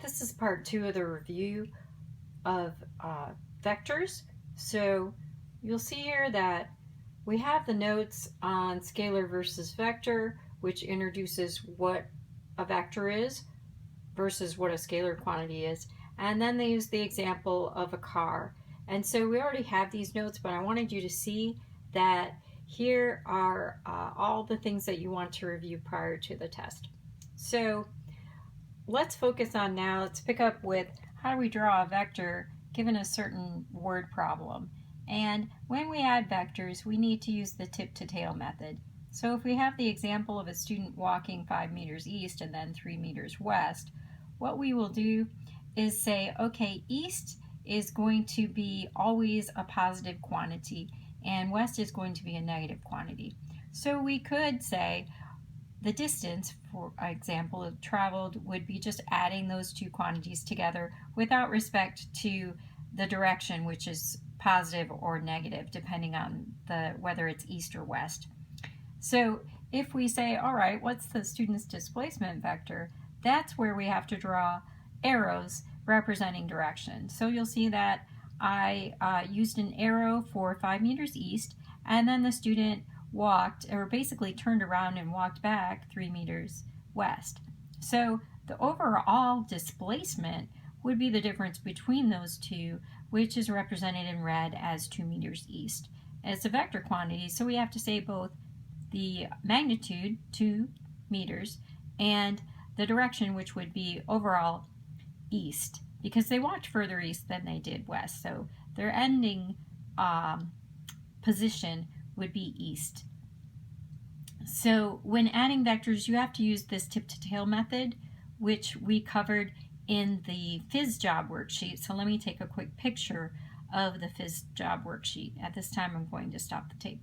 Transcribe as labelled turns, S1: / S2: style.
S1: This is part 2 of the review of vectors. So you'll see here that we have the notes on scalar versus vector, which introduces what a vector is versus what a scalar quantity is. And then they use the example of a car. And so we already have these notes, but I wanted you to see that here are all the things that you want to review prior to the test. So let's focus on now, let's pick up with how do we draw a vector given a certain word problem. And when we add vectors, we need to use the tip to tail method. So if we have the example of a student walking 5 meters east and then 3 meters west, what we will do is say, okay, east is going to be always a positive quantity and west is going to be a negative quantity. So we could say the distance, for example, of traveled would be just adding those two quantities together without respect to the direction, which is positive or negative depending on whether it's east or west. So if we say, all right, what's the student's displacement vector? That's where we have to draw arrows representing direction. So you'll see that I used an arrow for 5 meters east, and then the student walked, or basically turned around and walked back 3 meters west. So the overall displacement would be the difference between those two, which is represented in red as 2 meters east. And it's a vector quantity, so we have to say both the magnitude, 2 meters, and the direction, which would be overall east, because they walked further east than they did west. So their ending position would be east. So when adding vectors, you have to use this tip to tail method, which we covered in the phys job worksheet. So let me take a quick picture of the phys job worksheet. At this time, I'm going to stop the tape.